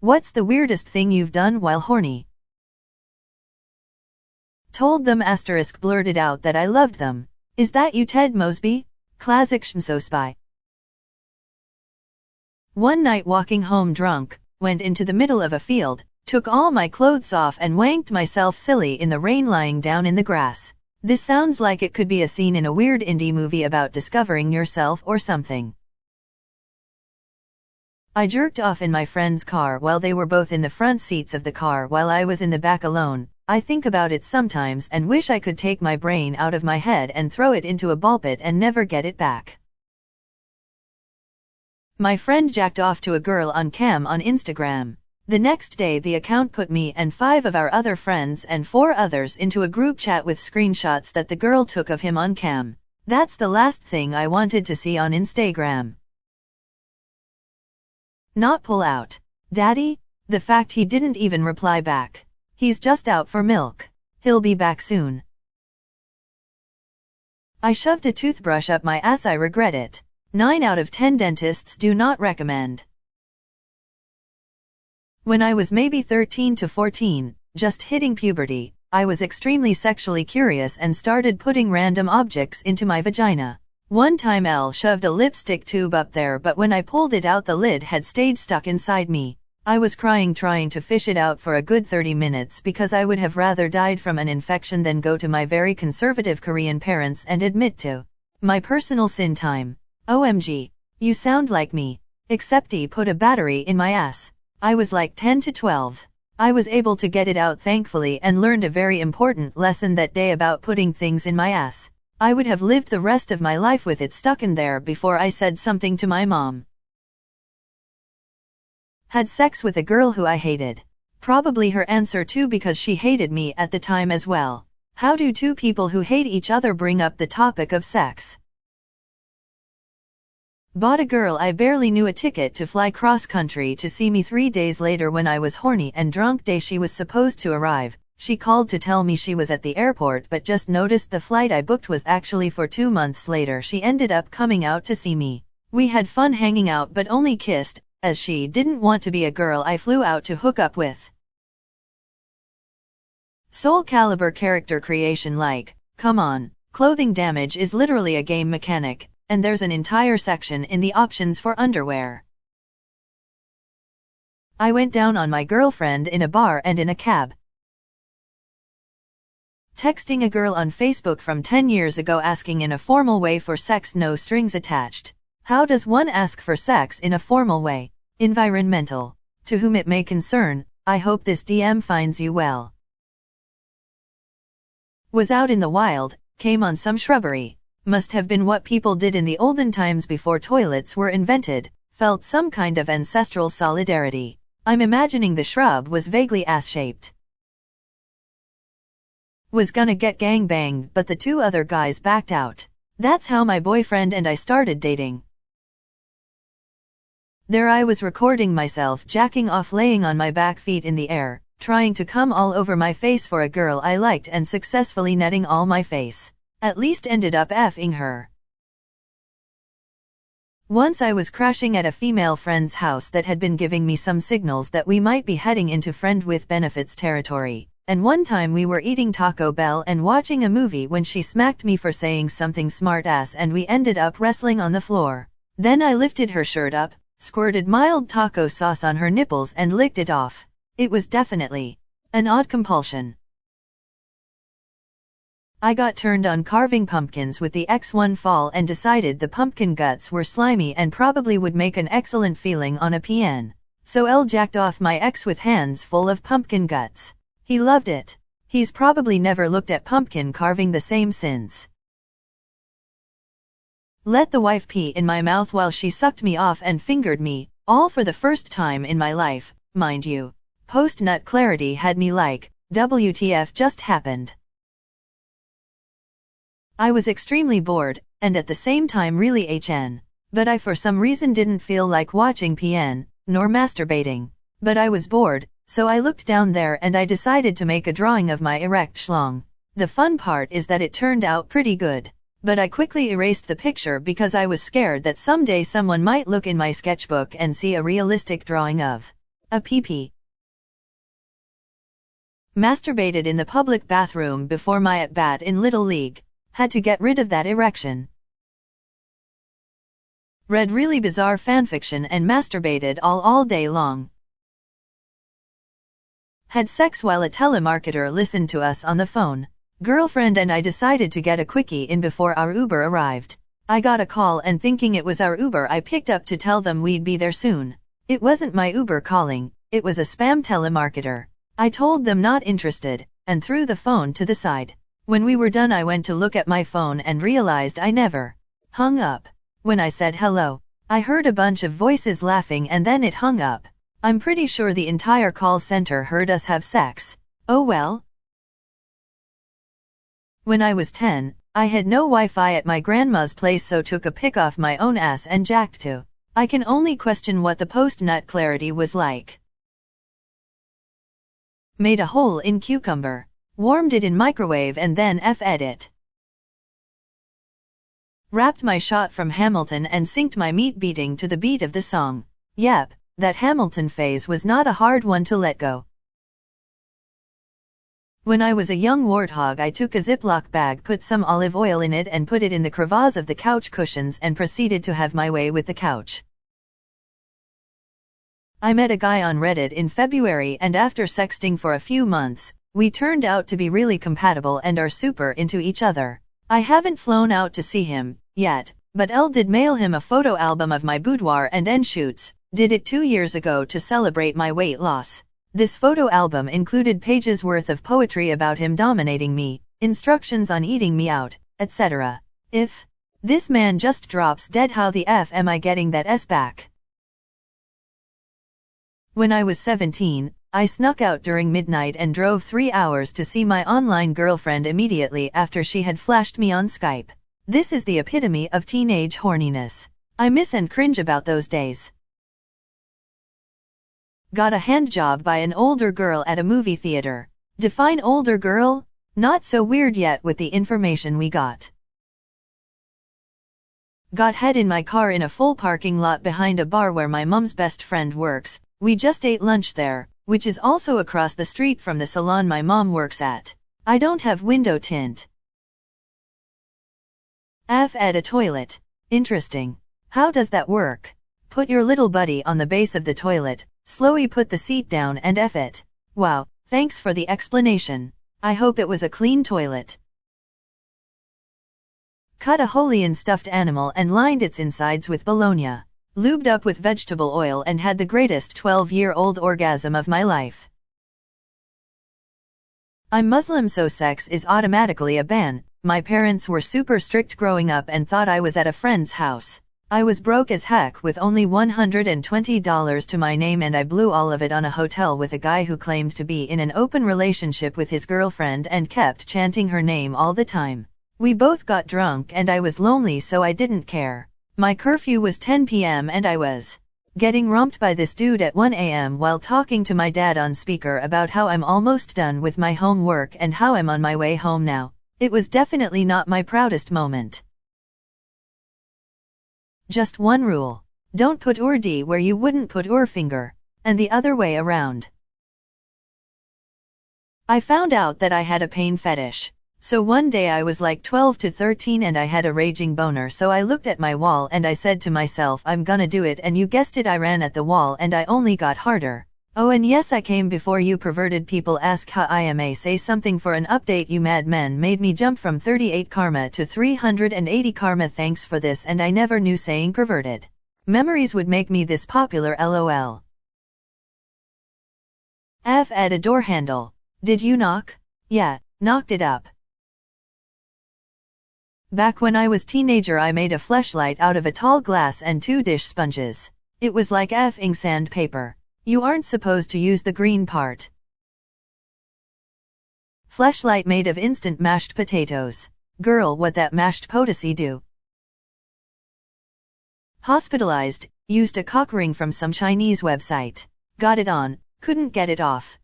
What's the weirdest thing you've done while horny? Told them * blurted out that I loved them. Is that you, Ted Mosby? Classic Schmso spy. One night walking home drunk, went into the middle of a field, took all my clothes off and wanked myself silly in the rain lying down in the grass. This sounds like it could be a scene in a weird indie movie about discovering yourself or something. I jerked off in my friend's car while they were both in the front seats of the car while I was in the back alone. I think about it sometimes and wish I could take my brain out of my head and throw it into a ball pit and never get it back. My friend jacked off to a girl on cam on Instagram. The next day the account put me and 5 of our other friends and 4 others into a group chat with screenshots that the girl took of him on cam. That's the last thing I wanted to see on Instagram. Not pull out. Daddy? The fact he didn't even reply back. He's just out for milk. He'll be back soon. I shoved a toothbrush up my ass. I regret it. 9 out of 10 dentists do not recommend. When I was maybe 13 to 14, just hitting puberty, I was extremely sexually curious and started putting random objects into my vagina. One time L shoved a lipstick tube up there, but when I pulled it out the lid had stayed stuck inside me. I was crying trying to fish it out for a good 30 minutes because I would have rather died from an infection than go to my very conservative Korean parents and admit to my personal sin time. OMG. You sound like me. Except he put a battery in my ass. I was like 10 to 12. I was able to get it out thankfully and learned a very important lesson that day about putting things in my ass. I would have lived the rest of my life with it stuck in there before I said something to my mom. Had sex with a girl who I hated. Probably her answer too, because she hated me at the time as well. How do 2 people who hate each other bring up the topic of sex? Bought a girl I barely knew a ticket to fly cross-country to see me 3 days later when I was horny and drunk. Day she was supposed to arrive, she called to tell me she was at the airport but just noticed the flight I booked was actually for 2 months later. She ended up coming out to see me. We had fun hanging out but only kissed, as she didn't want to be a girl I flew out to hook up with. Soul Calibur character creation. Like, come on, clothing damage is literally a game mechanic, and there's an entire section in the options for underwear. I went down on my girlfriend in a bar and in a cab. Texting a girl on Facebook from 10 years ago asking in a formal way for sex, no strings attached. How does one ask for sex in a formal way? Environmental. To whom it may concern, I hope this DM finds you well. Was out in the wild, came on some shrubbery. Must have been what people did in the olden times before toilets were invented. Felt some kind of ancestral solidarity. I'm imagining the shrub was vaguely ass-shaped. Was gonna get gangbanged but the 2 other guys backed out. That's how my boyfriend and I started dating. There I was recording myself jacking off laying on my back feet in the air, trying to come all over my face for a girl I liked and successfully netting all my face. At least ended up effing her. Once I was crashing at a female friend's house that had been giving me some signals that we might be heading into friend with benefits territory. And one time we were eating Taco Bell and watching a movie when she smacked me for saying something smart ass and we ended up wrestling on the floor. Then I lifted her shirt up, squirted mild taco sauce on her nipples and licked it off. It was definitely an odd compulsion. I got turned on carving pumpkins with the X1 fall and decided the pumpkin guts were slimy and probably would make an excellent feeling on a PN. So L jacked off my ex with hands full of pumpkin guts. He loved it. He's probably never looked at pumpkin carving the same since. Let the wife pee in my mouth while she sucked me off and fingered me, all for the first time in my life, mind you. Post-nut clarity had me like, WTF just happened. I was extremely bored, and at the same time really HN. But I for some reason didn't feel like watching PN, nor masturbating. But I was bored, so I looked down there and I decided to make a drawing of my erect schlong. The fun part is that it turned out pretty good. But I quickly erased the picture because I was scared that someday someone might look in my sketchbook and see a realistic drawing of A pee-pee. Masturbated in the public bathroom before my at-bat in Little League. Had to get rid of that erection. Read really bizarre fanfiction and masturbated all day long. Had sex while a telemarketer listened to us on the phone. Girlfriend and I decided to get a quickie in before our Uber arrived. I got a call and thinking it was our Uber I picked up to tell them we'd be there soon. It wasn't my Uber calling, it was a spam telemarketer. I told them not interested, and threw the phone to the side. When we were done I went to look at my phone and realized I never hung up. When I said hello, I heard a bunch of voices laughing and then it hung up. I'm pretty sure the entire call center heard us have sex. Oh well. When I was 10, I had no Wi-Fi at my grandma's place, so took a pic off my own ass and jacked to. I can only question what the post-nut clarity was like. Made a hole in cucumber. Warmed it in microwave and then f'd it. Wrapped my shot from Hamilton and synced my meat beating to the beat of the song. Yep, that Hamilton phase was not a hard one to let go. When I was a young warthog I took a Ziploc bag, put some olive oil in it and put it in the crevasse of the couch cushions and proceeded to have my way with the couch. I met a guy on Reddit in February and after sexting for a few months, we turned out to be really compatible and are super into each other. I haven't flown out to see him yet, but Elle did mail him a photo album of my boudoir and end shoots. Did it 2 years ago to celebrate my weight loss. This photo album included pages worth of poetry about him dominating me, instructions on eating me out, etc. If this man just drops dead, how the F am I getting that S back? When I was 17, I snuck out during midnight and drove 3 hours to see my online girlfriend immediately after she had flashed me on Skype. This is the epitome of teenage horniness. I miss and cringe about those days. Got a handjob by an older girl at a movie theater. Define older girl? Not so weird yet with the information we got. Got head in my car in a full parking lot behind a bar where my mum's best friend works. We just ate lunch there, which is also across the street from the salon my mom works at. I don't have window tint. F at a toilet. Interesting. How does that work? Put your little buddy on the base of the toilet, slowly put the seat down and F it. Wow, thanks for the explanation. I hope it was a clean toilet. Cut a Holian stuffed animal and lined its insides with bologna. Lubed up with vegetable oil and had the greatest 12-year-old orgasm of my life. I'm Muslim, so sex is automatically a ban. My parents were super strict growing up and thought I was at a friend's house. I was broke as heck with only $120 to my name and I blew all of it on a hotel with a guy who claimed to be in an open relationship with his girlfriend and kept chanting her name all the time. We both got drunk and I was lonely, so I didn't care. My curfew was 10 p.m. and I was getting romped by this dude at 1 a.m. while talking to my dad on speaker about how I'm almost done with my homework and how I'm on my way home now. It was definitely not my proudest moment. Just one rule. Don't put d where you wouldn't put finger, and the other way around. I found out that I had a pain fetish. So one day I was like 12 to 13 and I had a raging boner, so I looked at my wall and I said to myself, I'm gonna do it, and you guessed it, I ran at the wall and I only got harder. Oh, and yes, I came before you perverted people ask how I am. Say something for an update, you mad men made me jump from 38 karma to 380 karma. Thanks for this, and I never knew saying perverted memories would make me this popular, lol. F at a door handle. Did you knock? Yeah, knocked it up. Back when I was teenager I made a fleshlight out of a tall glass and 2 dish sponges. It was like effing sandpaper. You aren't supposed to use the green part. Fleshlight made of instant mashed potatoes. Girl, what that mashed potato do? Hospitalized, used a cock ring from some Chinese website. Got it on, couldn't get it off.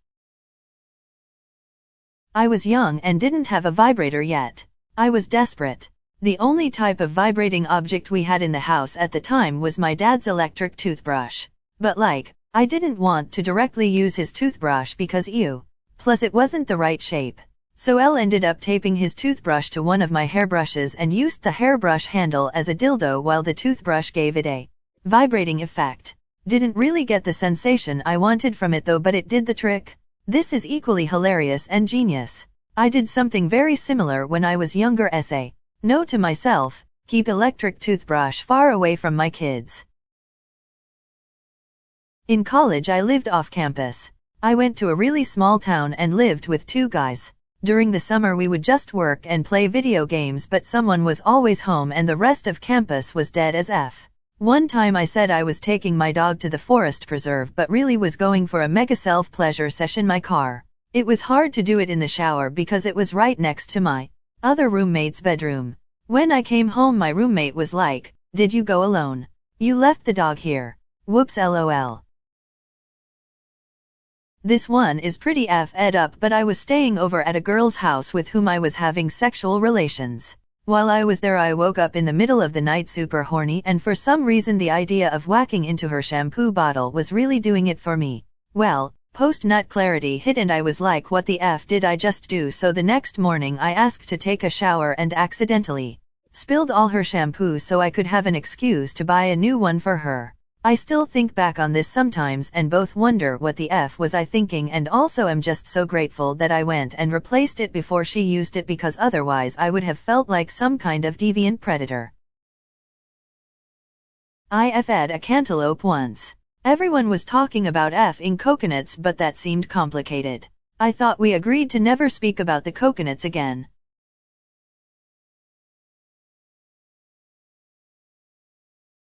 I was young and didn't have a vibrator yet. I was desperate. The only type of vibrating object we had in the house at the time was my dad's electric toothbrush. But like, I didn't want to directly use his toothbrush because ew. Plus it wasn't the right shape. So L ended up taping his toothbrush to one of my hairbrushes and used the hairbrush handle as a dildo while the toothbrush gave it a vibrating effect. Didn't really get the sensation I wanted from it though, but it did the trick. This is equally hilarious and genius. I did something very similar when I was younger. Note to myself, keep electric toothbrush far away from my kids. In college I lived off campus. I went to a really small town and lived with two guys. During the summer we would just work and play video games, but someone was always home and the rest of campus was dead as F. One time I said I was taking my dog to the forest preserve but really was going for a mega self-pleasure session in my car. It was hard to do it in the shower because it was right next to my other roommate's bedroom. When I came home my roommate was like, "Did you go alone? You left the dog here. Whoops lol." This one is pretty f***ed up, but I was staying over at a girl's house with whom I was having sexual relations. While I was there I woke up in the middle of the night super horny, and for some reason the idea of whacking into her shampoo bottle was really doing it for me. Well, post-nut clarity hit and I was like, what the f did I just do? So the next morning I asked to take a shower and accidentally spilled all her shampoo so I could have an excuse to buy a new one for her. I still think back on this sometimes and both wonder what the f was I thinking, and also am just so grateful that I went and replaced it before she used it, because otherwise I would have felt like some kind of deviant predator. I fed a cantaloupe once. Everyone was talking about f-ing coconuts, but that seemed complicated. I thought we agreed to never speak about the coconuts again.